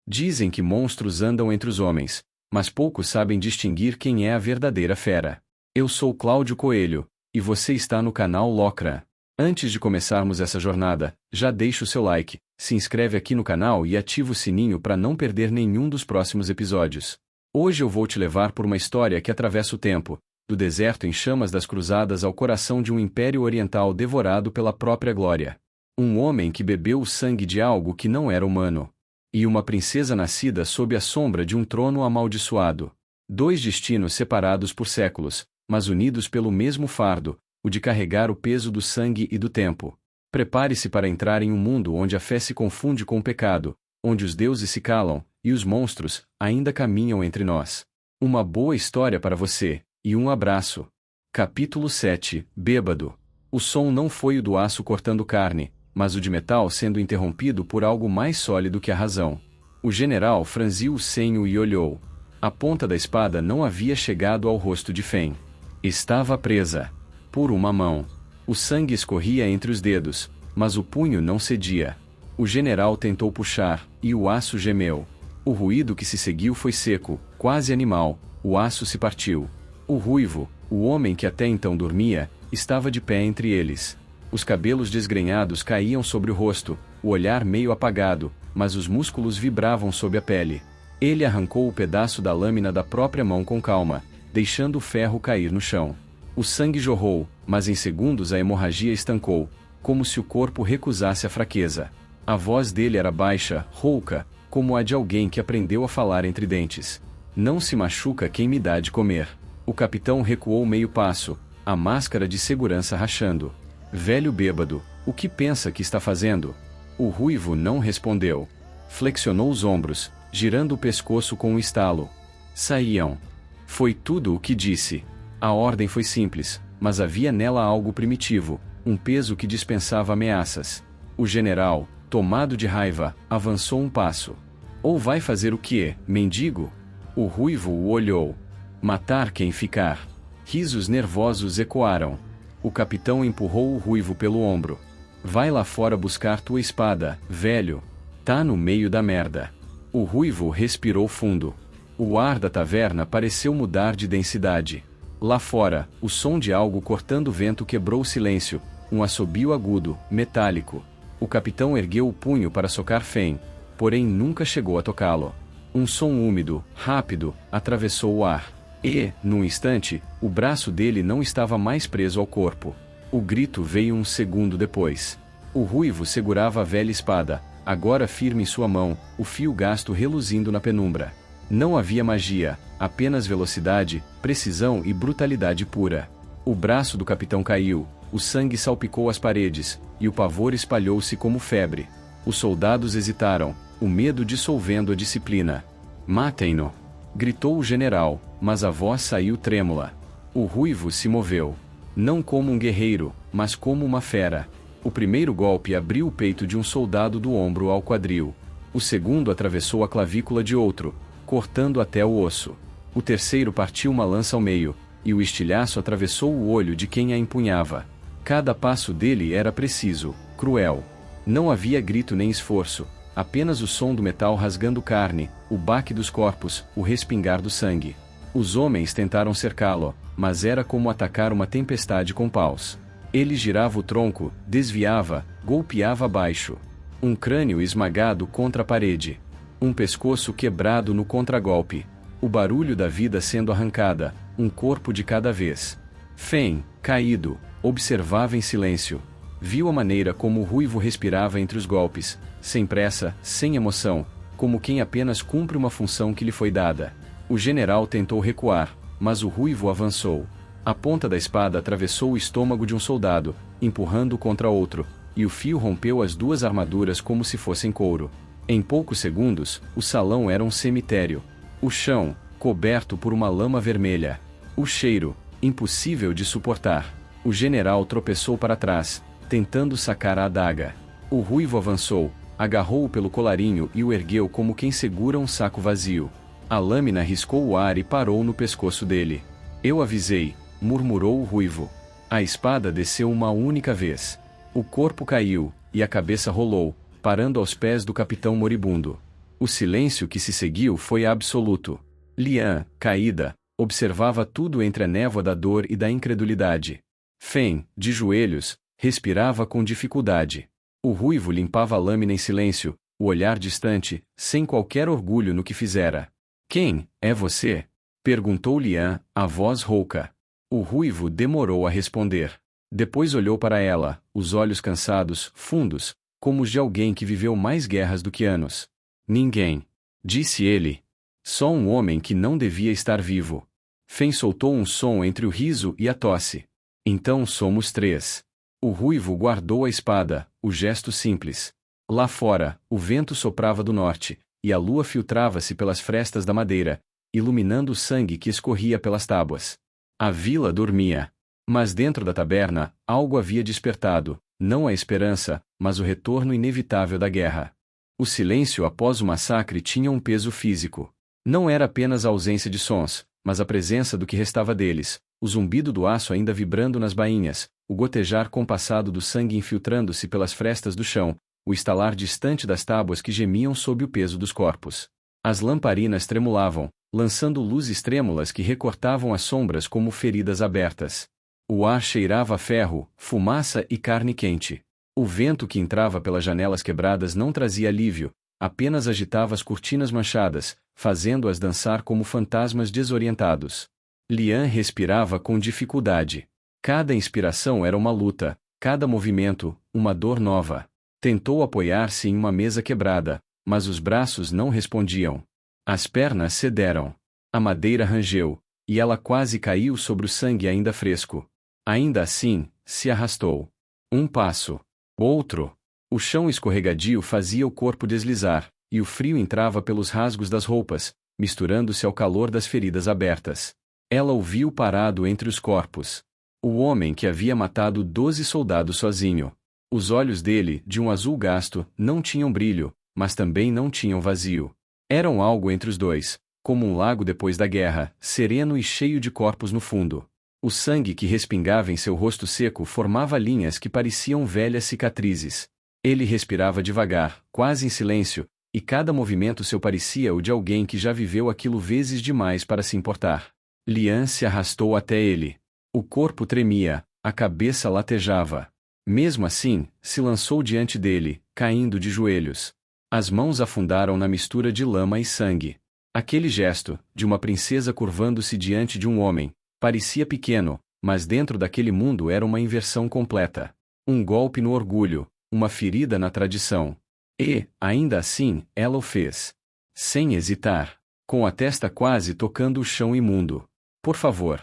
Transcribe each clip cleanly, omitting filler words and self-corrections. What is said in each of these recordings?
Dizem que monstros andam entre os homens, mas poucos sabem distinguir quem é a verdadeira fera. Eu sou Cláudio Coelho, e você está no canal Locra. Antes de começarmos essa jornada, já deixa o seu like, se inscreve aqui no canal e ativa o sininho para não perder nenhum dos próximos episódios. Hoje eu vou te levar por uma história que atravessa o tempo, do deserto em chamas das cruzadas ao coração de um império oriental devorado pela própria glória. Um homem que bebeu o sangue de algo que não era humano. E uma princesa nascida sob a sombra de um trono amaldiçoado. Dois destinos separados por séculos, mas unidos pelo mesmo fardo, o de carregar o peso do sangue e do tempo. Prepare-se para entrar em um mundo onde a fé se confunde com o pecado, onde os deuses se calam, e os monstros ainda caminham entre nós. Uma boa história para você, e um abraço. Capítulo 7 – Bêbado. O som não foi o do aço cortando carne, mas o de metal sendo interrompido por algo mais sólido que a razão. O general franziu o senho e olhou. A ponta da espada não havia chegado ao rosto de Fen. Estava presa por uma mão. O sangue escorria entre os dedos, mas o punho não cedia. O general tentou puxar, e o aço gemeu. O ruído que se seguiu foi seco, quase animal. O aço se partiu. O ruivo, o homem que até então dormia, estava de pé entre eles. Os cabelos desgrenhados caíam sobre o rosto, o olhar meio apagado, mas os músculos vibravam sob a pele. Ele arrancou o pedaço da lâmina da própria mão com calma, deixando o ferro cair no chão. O sangue jorrou, mas em segundos a hemorragia estancou, como se o corpo recusasse a fraqueza. A voz dele era baixa, rouca, como a de alguém que aprendeu a falar entre dentes. Não se machuca quem me dá de comer. O capitão recuou meio passo, a máscara de segurança rachando. Velho bêbado, o que pensa que está fazendo? O ruivo não respondeu. Flexionou os ombros, girando o pescoço com um estalo. Saíam. Foi tudo o que disse. A ordem foi simples, mas havia nela algo primitivo, um peso que dispensava ameaças. O general, tomado de raiva, avançou um passo. Ou vai fazer o quê, mendigo? O ruivo o olhou. Matar quem ficar. Risos nervosos ecoaram. O capitão empurrou o ruivo pelo ombro. Vai lá fora buscar tua espada, velho. Tá no meio da merda. O ruivo respirou fundo. O ar da taverna pareceu mudar de densidade. Lá fora, o som de algo cortando o vento quebrou o silêncio, um assobio agudo, metálico. O capitão ergueu o punho para socar Fen, porém nunca chegou a tocá-lo. Um som úmido, rápido, atravessou o ar. E, num instante, o braço dele não estava mais preso ao corpo. O grito veio um segundo depois. O ruivo segurava a velha espada, agora firme em sua mão, o fio gasto reluzindo na penumbra. Não havia magia, apenas velocidade, precisão e brutalidade pura. O braço do capitão caiu, o sangue salpicou as paredes, e o pavor espalhou-se como febre. Os soldados hesitaram, o medo dissolvendo a disciplina. Matem-no! Gritou o general, mas a voz saiu trêmula. O ruivo se moveu. Não como um guerreiro, mas como uma fera. O primeiro golpe abriu o peito de um soldado do ombro ao quadril. O segundo atravessou a clavícula de outro, cortando até o osso. O terceiro partiu uma lança ao meio, e o estilhaço atravessou o olho de quem a empunhava. Cada passo dele era preciso, cruel. Não havia grito nem esforço, apenas o som do metal rasgando carne, o baque dos corpos, o respingar do sangue. Os homens tentaram cercá-lo, mas era como atacar uma tempestade com paus. Ele girava o tronco, desviava, golpeava abaixo. Um crânio esmagado contra a parede. Um pescoço quebrado no contragolpe. O barulho da vida sendo arrancada, um corpo de cada vez. Fen, caído, observava em silêncio. Viu a maneira como o ruivo respirava entre os golpes, sem pressa, sem emoção, como quem apenas cumpre uma função que lhe foi dada. O general tentou recuar, mas o ruivo avançou. A ponta da espada atravessou o estômago de um soldado, empurrando-o contra outro, e o fio rompeu as duas armaduras como se fossem couro. Em poucos segundos, o salão era um cemitério. O chão, coberto por uma lama vermelha. O cheiro, impossível de suportar. O general tropeçou para trás, tentando sacar a adaga. O ruivo avançou, agarrou-o pelo colarinho e o ergueu como quem segura um saco vazio. A lâmina riscou o ar e parou no pescoço dele. Eu avisei, murmurou o ruivo. A espada desceu uma única vez. O corpo caiu, e a cabeça rolou, parando aos pés do capitão moribundo. O silêncio que se seguiu foi absoluto. Lian, caída, observava tudo entre a névoa da dor e da incredulidade. Fen, de joelhos, respirava com dificuldade. O ruivo limpava a lâmina em silêncio, o olhar distante, sem qualquer orgulho no que fizera. Quem é você? Perguntou Lian, a voz rouca. O ruivo demorou a responder. Depois olhou para ela, os olhos cansados, fundos, como os de alguém que viveu mais guerras do que anos. Ninguém. Disse ele. Só um homem que não devia estar vivo. Fen soltou um som entre o riso e a tosse. Então somos três. O ruivo guardou a espada, o gesto simples. Lá fora, o vento soprava do norte, e a lua filtrava-se pelas frestas da madeira, iluminando o sangue que escorria pelas tábuas. A vila dormia. Mas dentro da taberna, algo havia despertado, não a esperança, mas o retorno inevitável da guerra. O silêncio após o massacre tinha um peso físico. Não era apenas a ausência de sons, mas a presença do que restava deles, o zumbido do aço ainda vibrando nas bainhas, o gotejar compassado do sangue infiltrando-se pelas frestas do chão, o estalar distante das tábuas que gemiam sob o peso dos corpos. As lamparinas tremulavam, lançando luzes trêmulas que recortavam as sombras como feridas abertas. O ar cheirava a ferro, fumaça e carne quente. O vento que entrava pelas janelas quebradas não trazia alívio, apenas agitava as cortinas manchadas, fazendo-as dançar como fantasmas desorientados. Lian respirava com dificuldade. Cada inspiração era uma luta, cada movimento, uma dor nova. Tentou apoiar-se em uma mesa quebrada, mas os braços não respondiam. As pernas cederam. A madeira rangeu, e ela quase caiu sobre o sangue ainda fresco. Ainda assim, se arrastou. Um passo. Outro. O chão escorregadio fazia o corpo deslizar, e o frio entrava pelos rasgos das roupas, misturando-se ao calor das feridas abertas. Ela o viu parado entre os corpos. O homem que havia matado 12 soldados sozinho. Os olhos dele, de um azul gasto, não tinham brilho, mas também não tinham vazio. Eram algo entre os dois, como um lago depois da guerra, sereno e cheio de corpos no fundo. O sangue que respingava em seu rosto seco formava linhas que pareciam velhas cicatrizes. Ele respirava devagar, quase em silêncio, e cada movimento seu parecia o de alguém que já viveu aquilo vezes demais para se importar. Lian se arrastou até ele. O corpo tremia, a cabeça latejava. Mesmo assim, se lançou diante dele, caindo de joelhos. As mãos afundaram na mistura de lama e sangue. Aquele gesto, de uma princesa curvando-se diante de um homem, parecia pequeno, mas dentro daquele mundo era uma inversão completa. Um golpe no orgulho, uma ferida na tradição. E, ainda assim, ela o fez. Sem hesitar. Com a testa quase tocando o chão imundo. Por favor.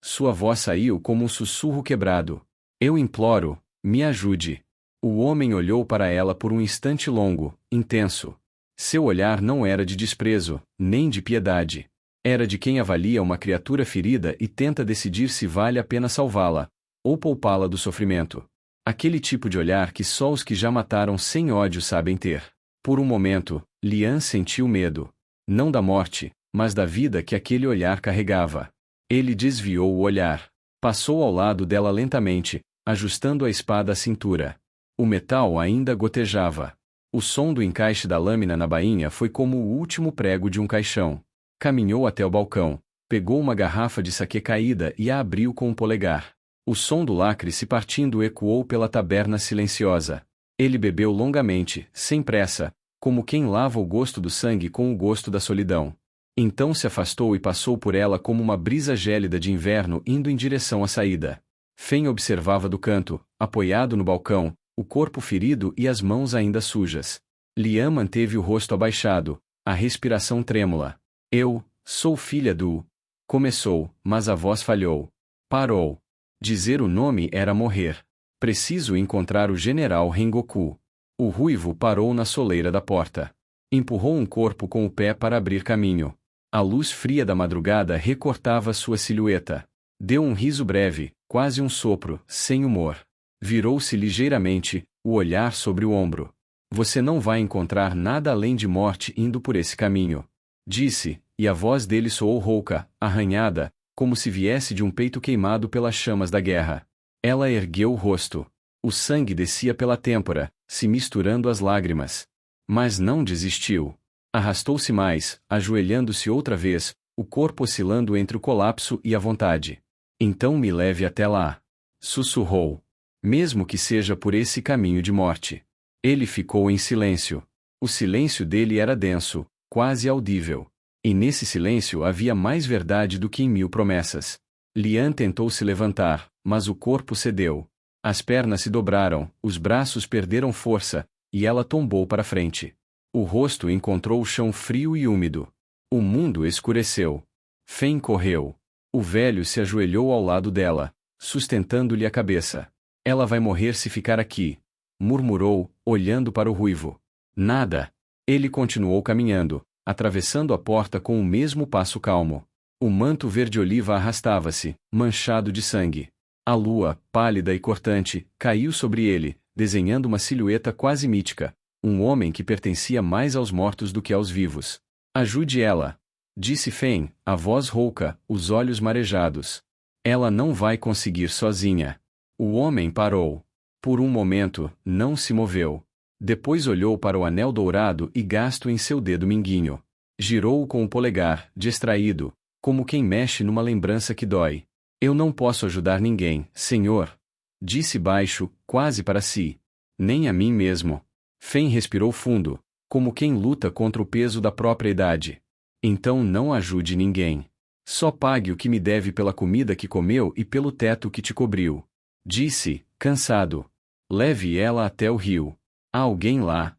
Sua voz saiu como um sussurro quebrado. Eu imploro, me ajude. O homem olhou para ela por um instante longo, intenso. Seu olhar não era de desprezo, nem de piedade. Era de quem avalia uma criatura ferida e tenta decidir se vale a pena salvá-la, ou poupá-la do sofrimento. Aquele tipo de olhar que só os que já mataram sem ódio sabem ter. Por um momento, Lian sentiu medo. Não da morte, mas da vida que aquele olhar carregava. Ele desviou o olhar. Passou ao lado dela lentamente, ajustando a espada à cintura. O metal ainda gotejava. O som do encaixe da lâmina na bainha foi como o último prego de um caixão. Caminhou até o balcão, pegou uma garrafa de saquê caída e a abriu com o polegar. O som do lacre se partindo ecoou pela taberna silenciosa. Ele bebeu longamente, sem pressa, como quem lava o gosto do sangue com o gosto da solidão. Então se afastou e passou por ela como uma brisa gélida de inverno indo em direção à saída. Fen observava do canto, apoiado no balcão, o corpo ferido e as mãos ainda sujas. Lian manteve o rosto abaixado, a respiração trêmula. Eu sou filha do... Começou, mas a voz falhou. Parou. Dizer o nome era morrer. Preciso encontrar o general Rengoku. O ruivo parou na soleira da porta. Empurrou um corpo com o pé para abrir caminho. A luz fria da madrugada recortava sua silhueta. Deu um riso breve, quase um sopro, sem humor. Virou-se ligeiramente, o olhar sobre o ombro. Você não vai encontrar nada além de morte indo por esse caminho. Disse, e a voz dele soou rouca, arranhada, como se viesse de um peito queimado pelas chamas da guerra. Ela ergueu o rosto. O sangue descia pela têmpora, se misturando às lágrimas. Mas não desistiu. Arrastou-se mais, ajoelhando-se outra vez, o corpo oscilando entre o colapso e a vontade. Então me leve até lá. Sussurrou. Mesmo que seja por esse caminho de morte. Ele ficou em silêncio. O silêncio dele era denso, quase audível. E nesse silêncio havia mais verdade do que em 1000 promessas. Lian tentou se levantar, mas o corpo cedeu. As pernas se dobraram, os braços perderam força, e ela tombou para frente. O rosto encontrou o chão frio e úmido. O mundo escureceu. Fen correu. O velho se ajoelhou ao lado dela, sustentando-lhe a cabeça. Ela vai morrer se ficar aqui, murmurou, olhando para o ruivo. Nada. Ele continuou caminhando, atravessando a porta com o mesmo passo calmo. O manto verde-oliva arrastava-se, manchado de sangue. A lua, pálida e cortante, caiu sobre ele, desenhando uma silhueta quase mítica, um homem que pertencia mais aos mortos do que aos vivos. Ajude ela, disse Fen, a voz rouca, os olhos marejados. Ela não vai conseguir sozinha. O homem parou. Por um momento, não se moveu. Depois olhou para o anel dourado e gasto em seu dedo minguinho. Girou-o com o polegar, distraído, como quem mexe numa lembrança que dói. Eu não posso ajudar ninguém, senhor. Disse baixo, quase para si. Nem a mim mesmo. Fen respirou fundo, como quem luta contra o peso da própria idade. Então não ajude ninguém. Só pague o que me deve pela comida que comeu e pelo teto que te cobriu. Disse, cansado. Leve ela até o rio. Há alguém lá.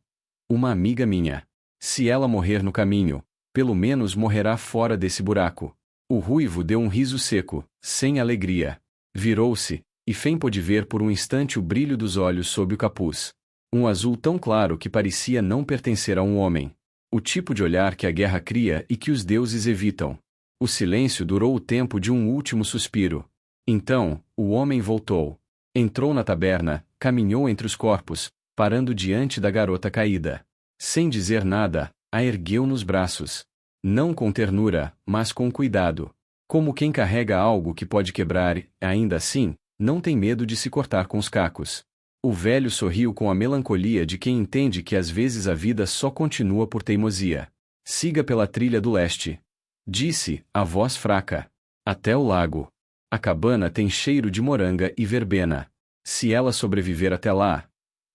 Uma amiga minha. Se ela morrer no caminho, pelo menos morrerá fora desse buraco. O ruivo deu um riso seco, sem alegria. Virou-se, e Fen pôde ver por um instante o brilho dos olhos sob o capuz. Um azul tão claro que parecia não pertencer a um homem. O tipo de olhar que a guerra cria e que os deuses evitam. O silêncio durou o tempo de um último suspiro. Então, o homem voltou. Entrou na taberna, caminhou entre os corpos, parando diante da garota caída. Sem dizer nada, a ergueu nos braços. Não com ternura, mas com cuidado. Como quem carrega algo que pode quebrar e, ainda assim, não tem medo de se cortar com os cacos. O velho sorriu com a melancolia de quem entende que às vezes a vida só continua por teimosia. Siga pela trilha do leste. Disse, a voz fraca. Até o lago. A cabana tem cheiro de moranga e verbena. Se ela sobreviver até lá,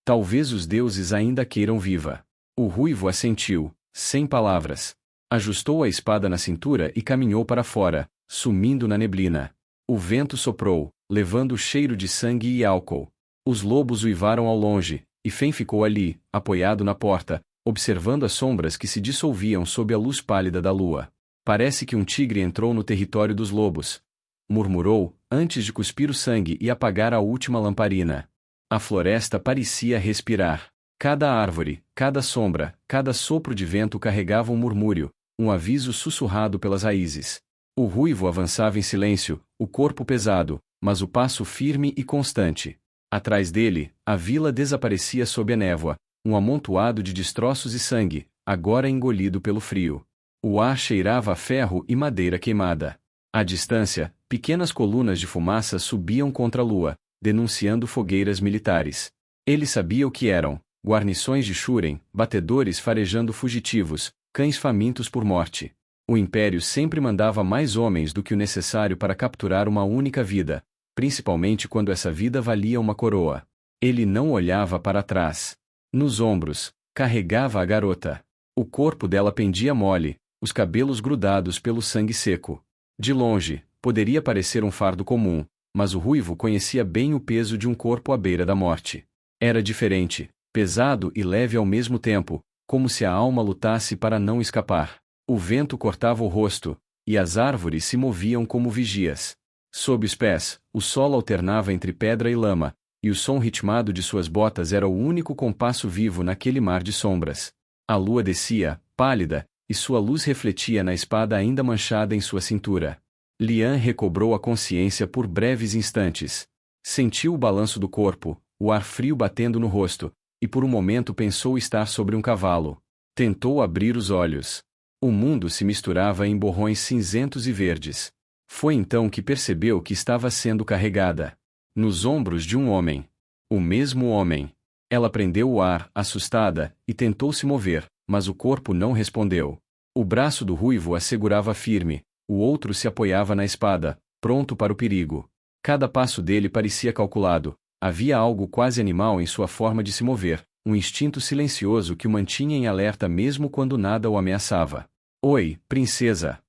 talvez os deuses ainda queiram viva. O ruivo assentiu, sem palavras. Ajustou a espada na cintura e caminhou para fora, sumindo na neblina. O vento soprou, levando o cheiro de sangue e álcool. Os lobos uivaram ao longe, e Fen ficou ali, apoiado na porta, observando as sombras que se dissolviam sob a luz pálida da lua. Parece que um tigre entrou no território dos lobos. Murmurou, antes de cuspir o sangue e apagar a última lamparina. A floresta parecia respirar. Cada árvore, cada sombra, cada sopro de vento carregava um murmúrio, um aviso sussurrado pelas raízes. O ruivo avançava em silêncio, o corpo pesado, mas o passo firme e constante. Atrás dele, a vila desaparecia sob a névoa, um amontoado de destroços e sangue, agora engolido pelo frio. O ar cheirava a ferro e madeira queimada. À distância, pequenas colunas de fumaça subiam contra a lua, denunciando fogueiras militares. Ele sabia o que eram: guarnições de Shuren, batedores farejando fugitivos, cães famintos por morte. O Império sempre mandava mais homens do que o necessário para capturar uma única vida, principalmente quando essa vida valia uma coroa. Ele não olhava para trás. Nos ombros, carregava a garota. O corpo dela pendia mole, os cabelos grudados pelo sangue seco. De longe, poderia parecer um fardo comum, mas o ruivo conhecia bem o peso de um corpo à beira da morte. Era diferente, pesado e leve ao mesmo tempo, como se a alma lutasse para não escapar. O vento cortava o rosto, e as árvores se moviam como vigias. Sob os pés, o solo alternava entre pedra e lama, e o som ritmado de suas botas era o único compasso vivo naquele mar de sombras. A lua descia, pálida, e sua luz refletia na espada ainda manchada em sua cintura. Lian recobrou a consciência por breves instantes. Sentiu o balanço do corpo, o ar frio batendo no rosto, e por um momento pensou estar sobre um cavalo. Tentou abrir os olhos. O mundo se misturava em borrões cinzentos e verdes. Foi então que percebeu que estava sendo carregada. Nos ombros de um homem. O mesmo homem. Ela prendeu o ar, assustada, e tentou se mover, mas o corpo não respondeu. O braço do ruivo a segurava firme, o outro se apoiava na espada, pronto para o perigo. Cada passo dele parecia calculado, havia algo quase animal em sua forma de se mover, um instinto silencioso que o mantinha em alerta mesmo quando nada o ameaçava. Oi, princesa!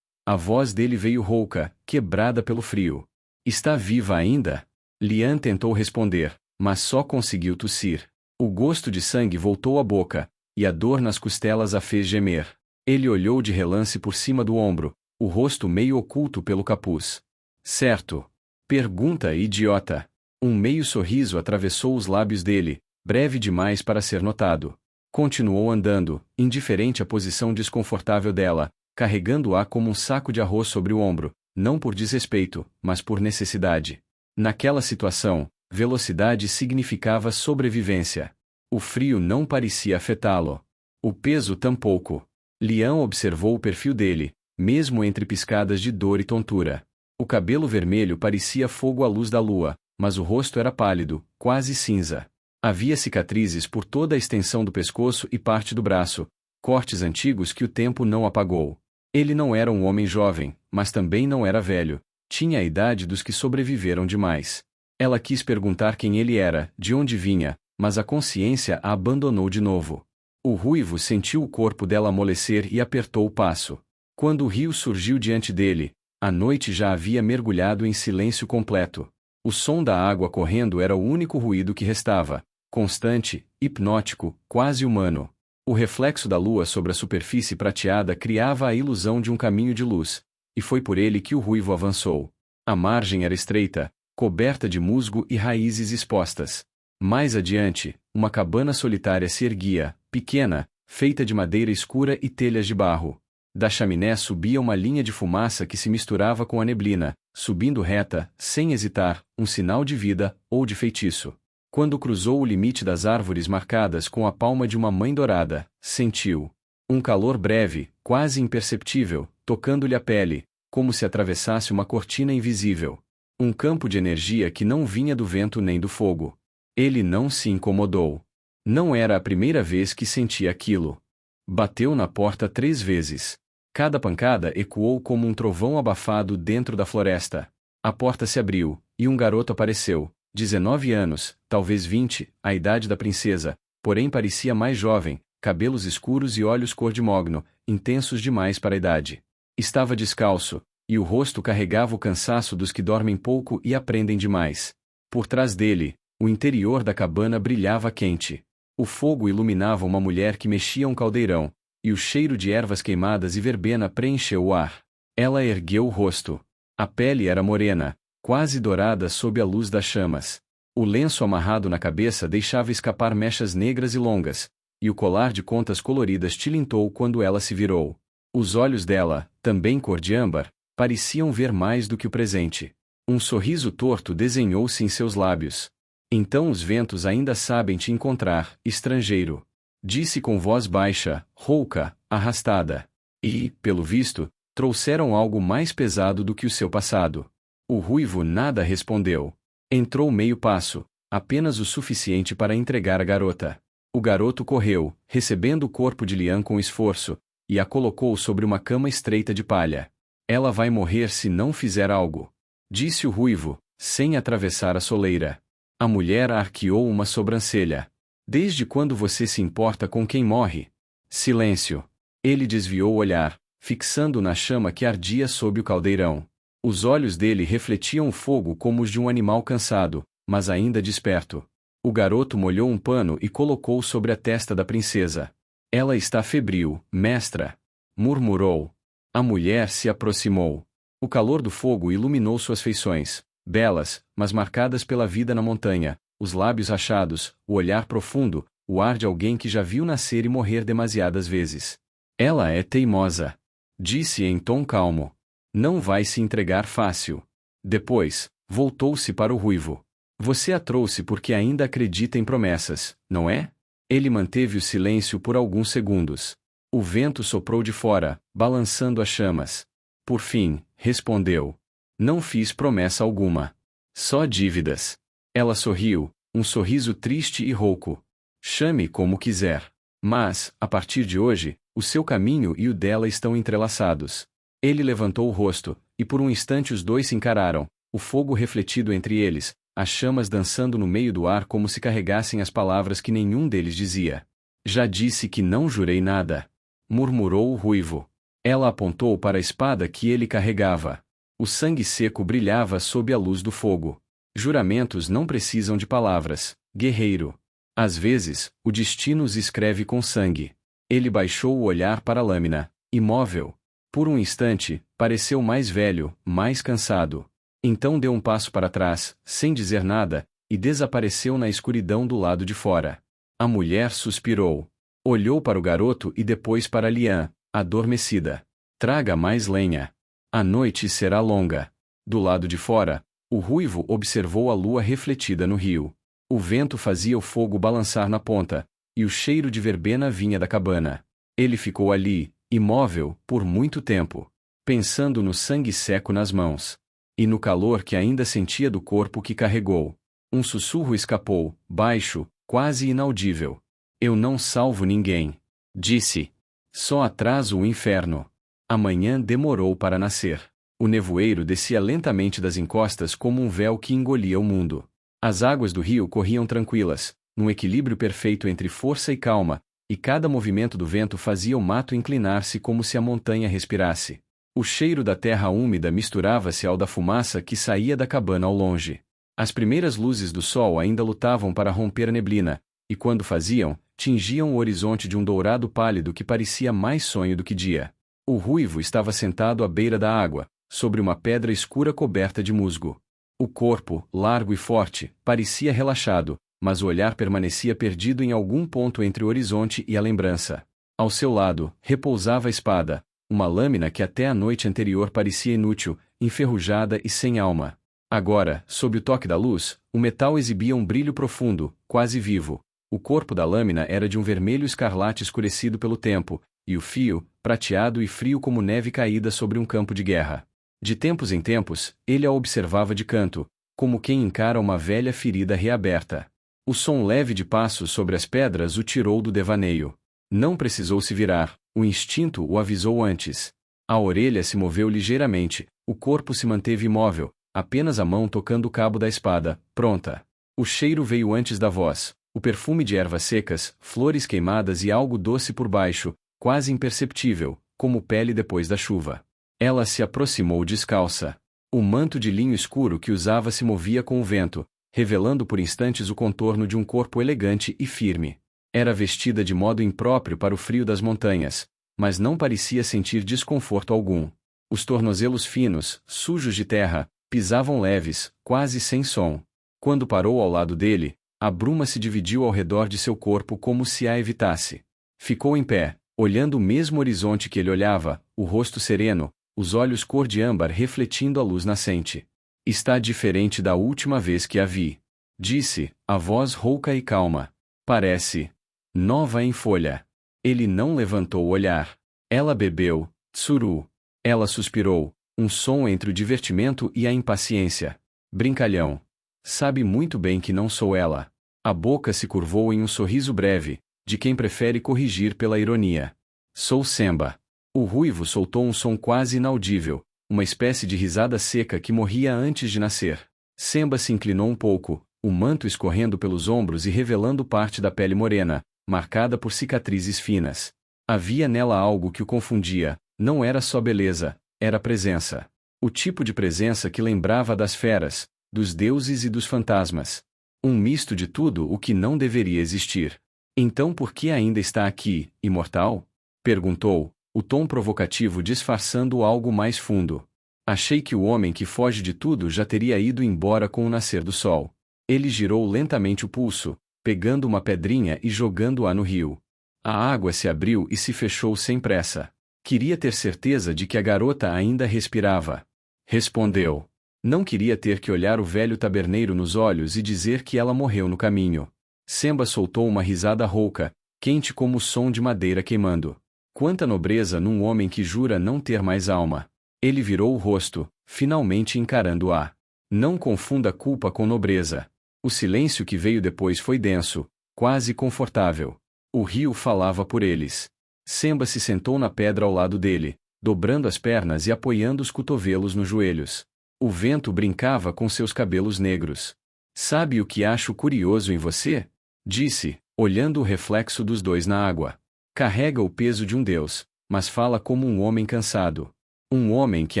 A voz dele veio rouca, quebrada pelo frio. Está viva ainda? Lian tentou responder, mas só conseguiu tossir. O gosto de sangue voltou à boca, e a dor nas costelas a fez gemer. Ele olhou de relance por cima do ombro, o rosto meio oculto pelo capuz. Certo. Pergunta idiota. Um meio sorriso atravessou os lábios dele, breve demais para ser notado. Continuou andando, indiferente à posição desconfortável dela, carregando-a como um saco de arroz sobre o ombro, não por desrespeito, mas por necessidade. Naquela situação, velocidade significava sobrevivência. O frio não parecia afetá-lo. O peso tampouco. Lian observou o perfil dele, mesmo entre piscadas de dor e tontura. O cabelo vermelho parecia fogo à luz da lua, mas o rosto era pálido, quase cinza. Havia cicatrizes por toda a extensão do pescoço e parte do braço, cortes antigos que o tempo não apagou. Ele não era um homem jovem, mas também não era velho, tinha a idade dos que sobreviveram demais. Ela quis perguntar quem ele era, de onde vinha, mas a consciência a abandonou de novo. O ruivo sentiu o corpo dela amolecer e apertou o passo. Quando o rio surgiu diante dele, a noite já havia mergulhado em silêncio completo. O som da água correndo era o único ruído que restava, constante, hipnótico, quase humano. O reflexo da lua sobre a superfície prateada criava a ilusão de um caminho de luz, e foi por ele que o ruivo avançou. A margem era estreita, coberta de musgo e raízes expostas. Mais adiante, uma cabana solitária se erguia, pequena, feita de madeira escura e telhas de barro. Da chaminé subia uma linha de fumaça que se misturava com a neblina, subindo reta, sem hesitar, um sinal de vida ou de feitiço. Quando cruzou o limite das árvores marcadas com a palma de uma mãe dourada, sentiu um calor breve, quase imperceptível, tocando-lhe a pele, como se atravessasse uma cortina invisível. Um campo de energia que não vinha do vento nem do fogo. Ele não se incomodou. Não era a primeira vez que sentia aquilo. Bateu na porta 3 vezes. Cada pancada ecoou como um trovão abafado dentro da floresta. A porta se abriu, e um garoto apareceu. 19 anos, talvez 20, a idade da princesa, porém parecia mais jovem, cabelos escuros e olhos cor de mogno, intensos demais para a idade. Estava descalço, e o rosto carregava o cansaço dos que dormem pouco e aprendem demais. Por trás dele, o interior da cabana brilhava quente. O fogo iluminava uma mulher que mexia um caldeirão, e o cheiro de ervas queimadas e verbena preencheu o ar. Ela ergueu o rosto. A pele era morena, quase dourada sob a luz das chamas. O lenço amarrado na cabeça deixava escapar mechas negras e longas, e o colar de contas coloridas tilintou quando ela se virou. Os olhos dela, também cor de âmbar, pareciam ver mais do que o presente. Um sorriso torto desenhou-se em seus lábios. Então os ventos ainda sabem te encontrar, estrangeiro. Disse com voz baixa, rouca, arrastada. E, pelo visto, trouxeram algo mais pesado do que o seu passado. O ruivo nada respondeu. Entrou meio passo, apenas o suficiente para entregar a garota. O garoto correu, recebendo o corpo de Lian com esforço, e a colocou sobre uma cama estreita de palha. Ela vai morrer se não fizer algo. Disse o ruivo, sem atravessar a soleira. A mulher arqueou uma sobrancelha. Desde quando você se importa com quem morre? Silêncio. Ele desviou o olhar, fixando na chama que ardia sob o caldeirão. Os olhos dele refletiam o fogo como os de um animal cansado, mas ainda desperto. O garoto molhou um pano e colocou sobre a testa da princesa. Ela está febril, mestra. Murmurou. A mulher se aproximou. O calor do fogo iluminou suas feições, belas, mas marcadas pela vida na montanha, os lábios rachados, o olhar profundo, o ar de alguém que já viu nascer e morrer demasiadas vezes. Ela é teimosa. Disse em tom calmo. Não vai se entregar fácil. Depois, voltou-se para o ruivo. Você a trouxe porque ainda acredita em promessas, não é? Ele manteve o silêncio por alguns segundos. O vento soprou de fora, balançando as chamas. Por fim, respondeu. Não fiz promessa alguma. Só dívidas. Ela sorriu, um sorriso triste e rouco. Chame como quiser. Mas, a partir de hoje, o seu caminho e o dela estão entrelaçados. Ele levantou o rosto, e por um instante os dois se encararam, o fogo refletido entre eles, as chamas dançando no meio do ar como se carregassem as palavras que nenhum deles dizia. Já disse que não jurei nada, murmurou o ruivo. Ela apontou para a espada que ele carregava. O sangue seco brilhava sob a luz do fogo. Juramentos não precisam de palavras, guerreiro. Às vezes, o destino os escreve com sangue. Ele baixou o olhar para a lâmina, imóvel. Por um instante, pareceu mais velho, mais cansado. Então deu um passo para trás, sem dizer nada, e desapareceu na escuridão do lado de fora. A mulher suspirou. Olhou para o garoto e depois para Lian, adormecida. Traga mais lenha. A noite será longa. Do lado de fora, o ruivo observou a lua refletida no rio. O vento fazia o fogo balançar na ponta, e o cheiro de verbena vinha da cabana. Ele ficou ali, imóvel, por muito tempo, pensando no sangue seco nas mãos. E no calor que ainda sentia do corpo que carregou. Um sussurro escapou, baixo, quase inaudível. Eu não salvo ninguém. Disse. Só atraso o inferno. Amanhã demorou para nascer. O nevoeiro descia lentamente das encostas como um véu que engolia o mundo. As águas do rio corriam tranquilas, num equilíbrio perfeito entre força e calma, e cada movimento do vento fazia o mato inclinar-se como se a montanha respirasse. O cheiro da terra úmida misturava-se ao da fumaça que saía da cabana ao longe. As primeiras luzes do sol ainda lutavam para romper a neblina, e quando faziam, tingiam o horizonte de um dourado pálido que parecia mais sonho do que dia. O ruivo estava sentado à beira da água, sobre uma pedra escura coberta de musgo. O corpo, largo e forte, parecia relaxado, mas o olhar permanecia perdido em algum ponto entre o horizonte e a lembrança. Ao seu lado, repousava a espada, uma lâmina que até a noite anterior parecia inútil, enferrujada e sem alma. Agora, sob o toque da luz, o metal exibia um brilho profundo, quase vivo. O corpo da lâmina era de um vermelho escarlate escurecido pelo tempo, e o fio, prateado e frio como neve caída sobre um campo de guerra. De tempos em tempos, ele a observava de canto, como quem encara uma velha ferida reaberta. O som leve de passos sobre as pedras o tirou do devaneio. Não precisou se virar, o instinto o avisou antes. A orelha se moveu ligeiramente, o corpo se manteve imóvel, apenas a mão tocando o cabo da espada, pronta. O cheiro veio antes da voz, o perfume de ervas secas, flores queimadas e algo doce por baixo, quase imperceptível, como pele depois da chuva. Ela se aproximou descalça. O manto de linho escuro que usava se movia com o vento, revelando por instantes o contorno de um corpo elegante e firme. Era vestida de modo impróprio para o frio das montanhas, mas não parecia sentir desconforto algum. Os tornozelos finos, sujos de terra, pisavam leves, quase sem som. Quando parou ao lado dele, a bruma se dividiu ao redor de seu corpo como se a evitasse. Ficou em pé, olhando o mesmo horizonte que ele olhava, o rosto sereno, os olhos cor de âmbar refletindo a luz nascente. Está diferente da última vez que a vi. Disse, a voz rouca e calma. Parece nova em folha. Ele não levantou o olhar. Ela bebeu, tsuru. Ela suspirou, um som entre o divertimento e a impaciência. Brincalhão. Sabe muito bem que não sou ela. A boca se curvou em um sorriso breve, de quem prefere corrigir pela ironia. Sou Semba. O ruivo soltou um som quase inaudível, uma espécie de risada seca que morria antes de nascer. Semba se inclinou um pouco, o manto escorrendo pelos ombros e revelando parte da pele morena, marcada por cicatrizes finas. Havia nela algo que o confundia, não era só beleza, era presença. O tipo de presença que lembrava das feras, dos deuses e dos fantasmas. Um misto de tudo o que não deveria existir. Então por que ainda está aqui, imortal? Perguntou, o tom provocativo disfarçando algo mais fundo. Achei que o homem que foge de tudo já teria ido embora com o nascer do sol. Ele girou lentamente o pulso, pegando uma pedrinha e jogando-a no rio. A água se abriu e se fechou sem pressa. Queria ter certeza de que a garota ainda respirava. Respondeu. Não queria ter que olhar o velho taberneiro nos olhos e dizer que ela morreu no caminho. Semba soltou uma risada rouca, quente como o som de madeira queimando. Quanta nobreza num homem que jura não ter mais alma. Ele virou o rosto, finalmente encarando-a. Não confunda culpa com nobreza. O silêncio que veio depois foi denso, quase confortável. O rio falava por eles. Semba se sentou na pedra ao lado dele, dobrando as pernas e apoiando os cotovelos nos joelhos. O vento brincava com seus cabelos negros. Sabe o que acho curioso em você? Disse, olhando o reflexo dos dois na água. Carrega o peso de um deus, mas fala como um homem cansado. Um homem que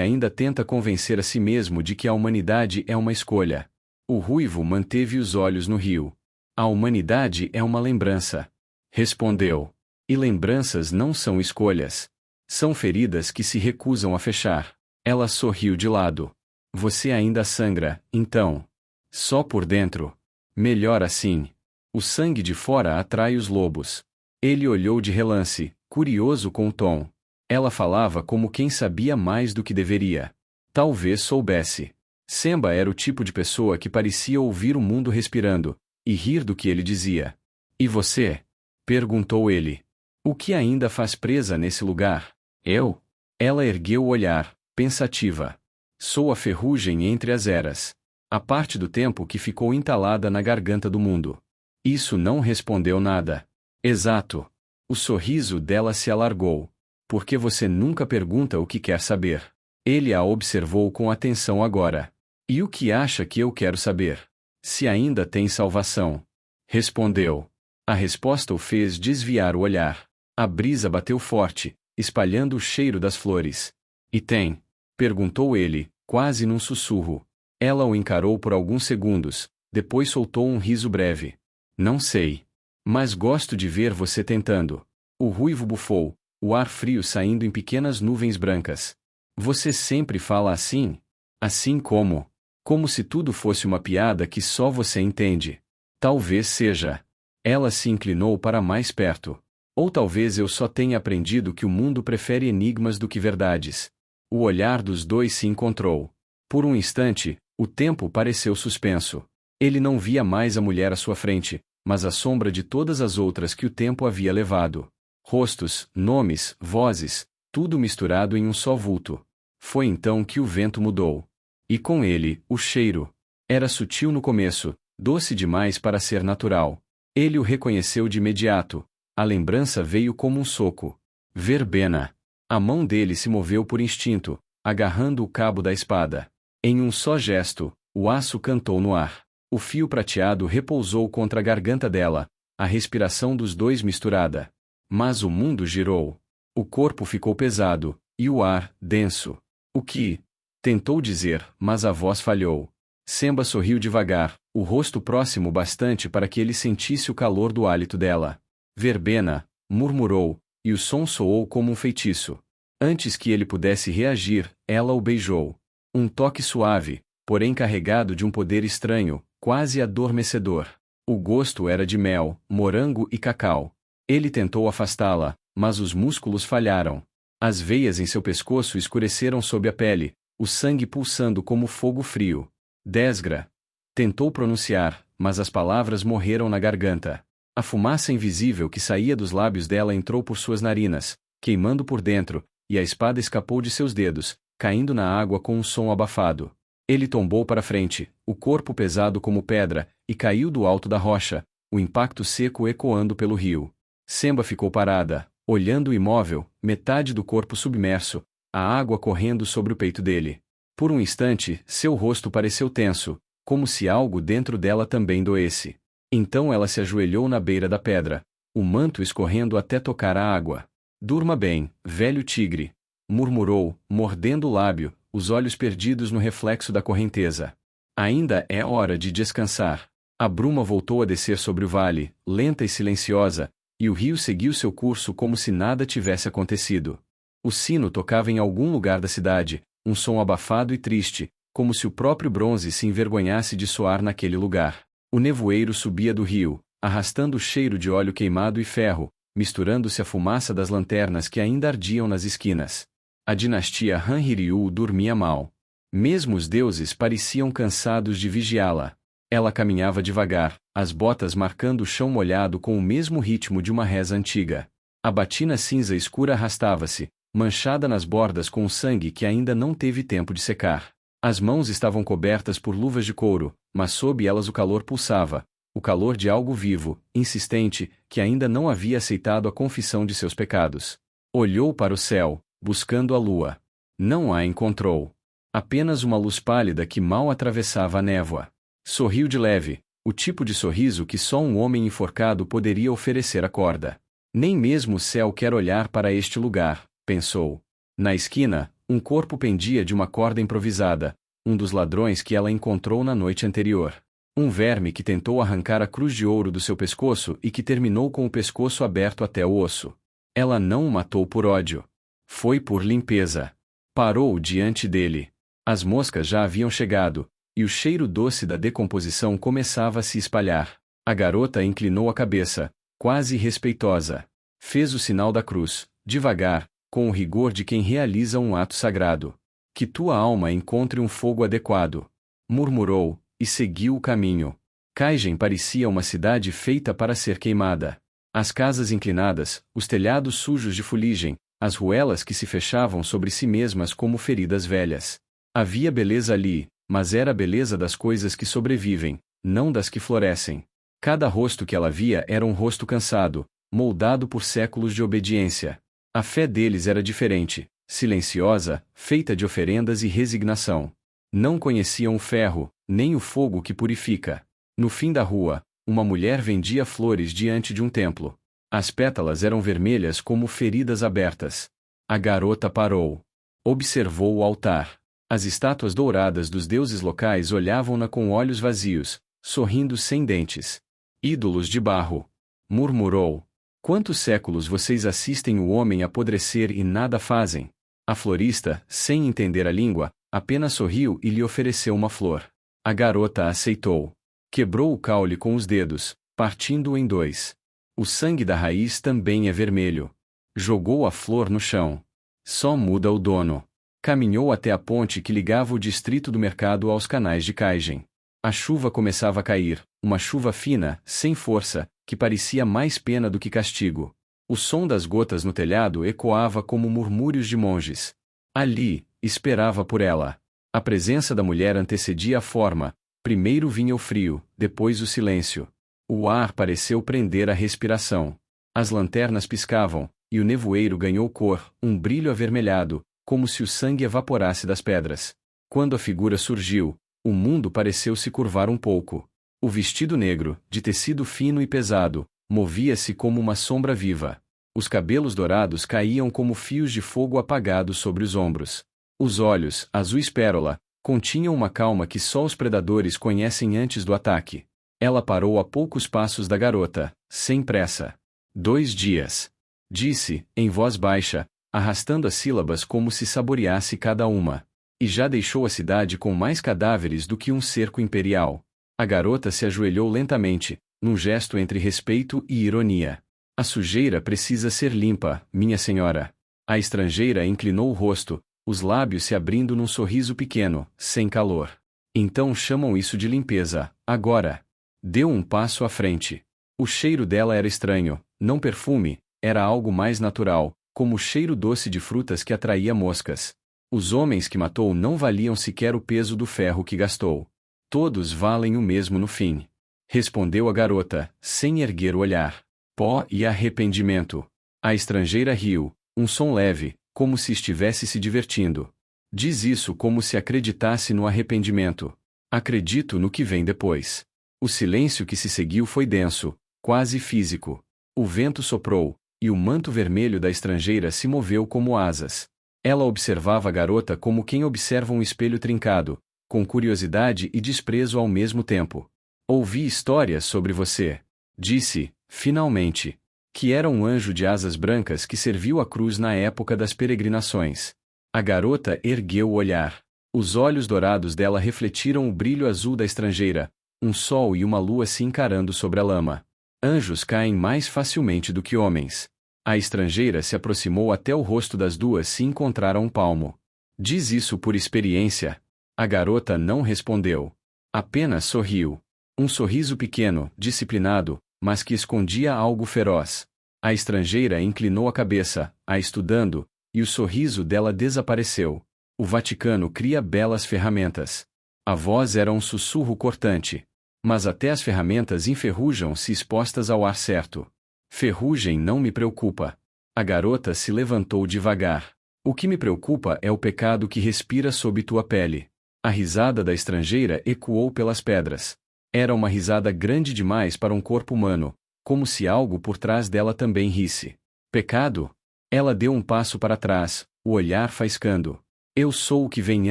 ainda tenta convencer a si mesmo de que a humanidade é uma escolha. O ruivo manteve os olhos no rio. A humanidade é uma lembrança. Respondeu. E lembranças não são escolhas. São feridas que se recusam a fechar. Ela sorriu de lado. Você ainda sangra, então. Só por dentro. Melhor assim. O sangue de fora atrai os lobos. Ele olhou de relance, curioso com o tom. Ela falava como quem sabia mais do que deveria. Talvez soubesse. Semba era o tipo de pessoa que parecia ouvir o mundo respirando, e rir do que ele dizia. E você? Perguntou ele. O que ainda faz presa nesse lugar? Eu? Ela ergueu o olhar, pensativa. Sou a ferrugem entre as eras. A parte do tempo que ficou entalada na garganta do mundo. Isso não respondeu nada. Exato. O sorriso dela se alargou. Porque você nunca pergunta o que quer saber. Ele a observou com atenção agora. E o que acha que eu quero saber? Se ainda tem salvação. Respondeu. A resposta o fez desviar o olhar. A brisa bateu forte, espalhando o cheiro das flores. E tem? Perguntou ele, quase num sussurro. Ela o encarou por alguns segundos, depois soltou um riso breve. Não sei. Mas gosto de ver você tentando. O ruivo bufou, o ar frio saindo em pequenas nuvens brancas. Você sempre fala assim? Assim como? Como se tudo fosse uma piada que só você entende. Talvez seja. Ela se inclinou para mais perto. Ou talvez eu só tenha aprendido que o mundo prefere enigmas do que verdades. O olhar dos dois se encontrou. Por um instante, o tempo pareceu suspenso. Ele não via mais a mulher à sua frente, mas a sombra de todas as outras que o tempo havia levado. Rostos, nomes, vozes, tudo misturado em um só vulto. Foi então que o vento mudou. E com ele, o cheiro. Era sutil no começo, doce demais para ser natural. Ele o reconheceu de imediato. A lembrança veio como um soco. Verbena. A mão dele se moveu por instinto, agarrando o cabo da espada. Em um só gesto, o aço cantou no ar. O fio prateado repousou contra a garganta dela, a respiração dos dois misturada. Mas o mundo girou. O corpo ficou pesado, e o ar, denso. O que? Tentou dizer, mas a voz falhou. Semba sorriu devagar, o rosto próximo bastante para que ele sentisse o calor do hálito dela. Verbena, murmurou, e o som soou como um feitiço. Antes que ele pudesse reagir, ela o beijou. Um toque suave, porém carregado de um poder estranho, quase adormecedor. O gosto era de mel, morango e cacau. Ele tentou afastá-la, mas os músculos falharam. As veias em seu pescoço escureceram sob a pele, o sangue pulsando como fogo frio. Desgra. Tentou pronunciar, mas as palavras morreram na garganta. A fumaça invisível que saía dos lábios dela entrou por suas narinas, queimando por dentro, e a espada escapou de seus dedos, caindo na água com um som abafado. Ele tombou para frente, o corpo pesado como pedra, e caiu do alto da rocha, o impacto seco ecoando pelo rio. Semba ficou parada, olhando imóvel, metade do corpo submerso, a água correndo sobre o peito dele. Por um instante, seu rosto pareceu tenso, como se algo dentro dela também doesse. Então ela se ajoelhou na beira da pedra, o manto escorrendo até tocar a água. Durma bem, velho tigre, murmurou, mordendo o lábio, os olhos perdidos no reflexo da correnteza. Ainda é hora de descansar. A bruma voltou a descer sobre o vale, lenta e silenciosa, e o rio seguiu seu curso como se nada tivesse acontecido. O sino tocava em algum lugar da cidade, um som abafado e triste, como se o próprio bronze se envergonhasse de soar naquele lugar. O nevoeiro subia do rio, arrastando o cheiro de óleo queimado e ferro, misturando-se à fumaça das lanternas que ainda ardiam nas esquinas. A dinastia Han Hiryu dormia mal. Mesmo os deuses pareciam cansados de vigiá-la. Ela caminhava devagar, as botas marcando o chão molhado com o mesmo ritmo de uma reza antiga. A batina cinza escura arrastava-se, manchada nas bordas com o sangue que ainda não teve tempo de secar. As mãos estavam cobertas por luvas de couro, mas sob elas o calor pulsava, o calor de algo vivo, insistente, que ainda não havia aceitado a confissão de seus pecados. Olhou para o céu, buscando a lua. Não a encontrou. Apenas uma luz pálida que mal atravessava a névoa. Sorriu de leve, o tipo de sorriso que só um homem enforcado poderia oferecer à corda. Nem mesmo o céu quer olhar para este lugar, pensou. Na esquina, um corpo pendia de uma corda improvisada, um dos ladrões que ela encontrou na noite anterior. Um verme que tentou arrancar a cruz de ouro do seu pescoço e que terminou com o pescoço aberto até o osso. Ela não o matou por ódio. Foi por limpeza. Parou diante dele. As moscas já haviam chegado, e o cheiro doce da decomposição começava a se espalhar. A garota inclinou a cabeça, quase respeitosa. Fez o sinal da cruz, devagar, com o rigor de quem realiza um ato sagrado. Que tua alma encontre um fogo adequado. Murmurou, e seguiu o caminho. Kaigen parecia uma cidade feita para ser queimada. As casas inclinadas, os telhados sujos de fuligem, as ruelas que se fechavam sobre si mesmas como feridas velhas. Havia beleza ali, mas era a beleza das coisas que sobrevivem, não das que florescem. Cada rosto que ela via era um rosto cansado, moldado por séculos de obediência. A fé deles era diferente, silenciosa, feita de oferendas e resignação. Não conheciam o ferro, nem o fogo que purifica. No fim da rua, uma mulher vendia flores diante de um templo. As pétalas eram vermelhas como feridas abertas. A garota parou. Observou o altar. As estátuas douradas dos deuses locais olhavam-na com olhos vazios, sorrindo sem dentes. Ídolos de barro. Murmurou. Quantos séculos vocês assistem o homem apodrecer e nada fazem? A florista, sem entender a língua, apenas sorriu e lhe ofereceu uma flor. A garota aceitou. Quebrou o caule com os dedos, partindo-o em dois. O sangue da raiz também é vermelho. Jogou a flor no chão. Só muda o dono. Caminhou até a ponte que ligava o distrito do mercado aos canais de Kaigen. A chuva começava a cair, uma chuva fina, sem força, que parecia mais pena do que castigo. O som das gotas no telhado ecoava como murmúrios de monges. Ali, esperava por ela. A presença da mulher antecedia a forma. Primeiro vinha o frio, depois o silêncio. O ar pareceu prender a respiração. As lanternas piscavam, e o nevoeiro ganhou cor, um brilho avermelhado, como se o sangue evaporasse das pedras. Quando a figura surgiu, o mundo pareceu se curvar um pouco. O vestido negro, de tecido fino e pesado, movia-se como uma sombra viva. Os cabelos dourados caíam como fios de fogo apagados sobre os ombros. Os olhos, azuis pérola, continham uma calma que só os predadores conhecem antes do ataque. Ela parou a poucos passos da garota, sem pressa. 2 dias. Disse, em voz baixa, arrastando as sílabas como se saboreasse cada uma. E já deixou a cidade com mais cadáveres do que um cerco imperial. A garota se ajoelhou lentamente, num gesto entre respeito e ironia. A sujeira precisa ser limpa, minha senhora. A estrangeira inclinou o rosto, os lábios se abrindo num sorriso pequeno, sem calor. Então chamam isso de limpeza, agora. Deu um passo à frente. O cheiro dela era estranho, não perfume, era algo mais natural, como o cheiro doce de frutas que atraía moscas. Os homens que matou não valiam sequer o peso do ferro que gastou. Todos valem o mesmo no fim. Respondeu a garota, sem erguer o olhar. Pó e arrependimento. A estrangeira riu, um som leve, como se estivesse se divertindo. Diz isso como se acreditasse no arrependimento. Acredito no que vem depois. O silêncio que se seguiu foi denso, quase físico. O vento soprou, e o manto vermelho da estrangeira se moveu como asas. Ela observava a garota como quem observa um espelho trincado, com curiosidade e desprezo ao mesmo tempo. Ouvi histórias sobre você. Disse, finalmente, que era um anjo de asas brancas que serviu a cruz na época das peregrinações. A garota ergueu o olhar. Os olhos dourados dela refletiram o brilho azul da estrangeira, um sol e uma lua se encarando sobre a lama. Anjos caem mais facilmente do que homens. A estrangeira se aproximou até o rosto das duas se encontraram um palmo. Diz isso por experiência? A garota não respondeu. Apenas sorriu. Um sorriso pequeno, disciplinado, mas que escondia algo feroz. A estrangeira inclinou a cabeça, a estudando, e o sorriso dela desapareceu. O Vaticano cria belas ferramentas. A voz era um sussurro cortante. Mas até as ferramentas enferrujam se expostas ao ar certo. Ferrugem não me preocupa. A garota se levantou devagar. O que me preocupa é o pecado que respira sob tua pele. A risada da estrangeira ecoou pelas pedras. Era uma risada grande demais para um corpo humano, como se algo por trás dela também risse. Pecado? Ela deu um passo para trás, o olhar faiscando. Eu sou o que vem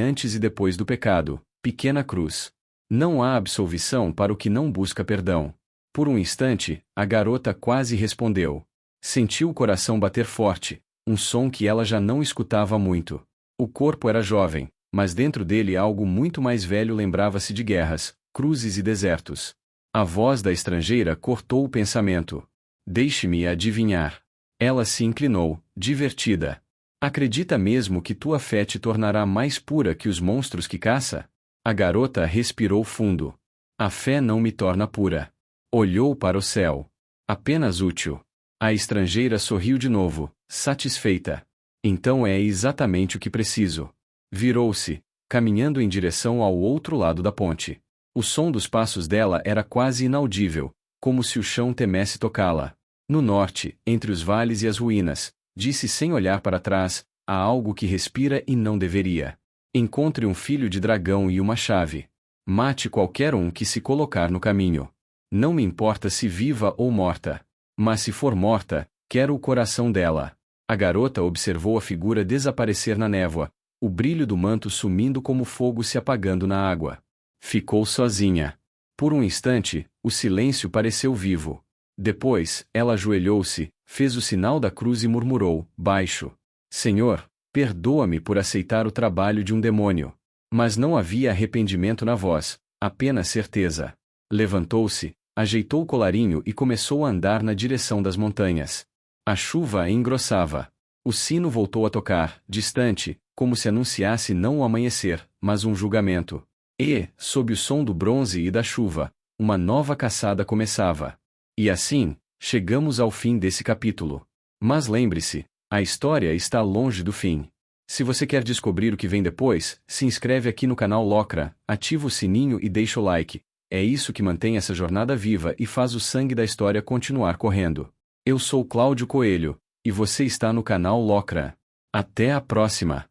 antes e depois do pecado, pequena cruz. Não há absolvição para o que não busca perdão. Por um instante, a garota quase respondeu. Sentiu o coração bater forte, um som que ela já não escutava muito. O corpo era jovem, mas dentro dele algo muito mais velho lembrava-se de guerras, cruzes e desertos. A voz da estrangeira cortou o pensamento. Deixe-me adivinhar. Ela se inclinou, divertida. Acredita mesmo que tua fé te tornará mais pura que os monstros que caça? A garota respirou fundo. A fé não me torna pura. Olhou para o céu. Apenas útil. A estrangeira sorriu de novo, satisfeita. Então é exatamente o que preciso. Virou-se, caminhando em direção ao outro lado da ponte. O som dos passos dela era quase inaudível, como se o chão temesse tocá-la. No norte, entre os vales e as ruínas, disse sem olhar para trás, há algo que respira e não deveria. Encontre um filho de dragão e uma chave. Mate qualquer um que se colocar no caminho. Não me importa se viva ou morta. Mas se for morta, quero o coração dela. A garota observou a figura desaparecer na névoa, o brilho do manto sumindo como fogo se apagando na água. Ficou sozinha. Por um instante, o silêncio pareceu vivo. Depois, ela ajoelhou-se, fez o sinal da cruz e murmurou, baixo: Senhor, perdoa-me por aceitar o trabalho de um demônio. Mas não havia arrependimento na voz, apenas certeza. Levantou-se, ajeitou o colarinho e começou a andar na direção das montanhas. A chuva engrossava. O sino voltou a tocar, distante, como se anunciasse não o amanhecer, mas um julgamento. E, sob o som do bronze e da chuva, uma nova caçada começava. E assim, chegamos ao fim desse capítulo. Mas lembre-se, a história está longe do fim. Se você quer descobrir o que vem depois, se inscreve aqui no canal Locra, ativa o sininho e deixa o like. É isso que mantém essa jornada viva e faz o sangue da história continuar correndo. Eu sou Cláudio Coelho, e você está no canal Locra. Até a próxima!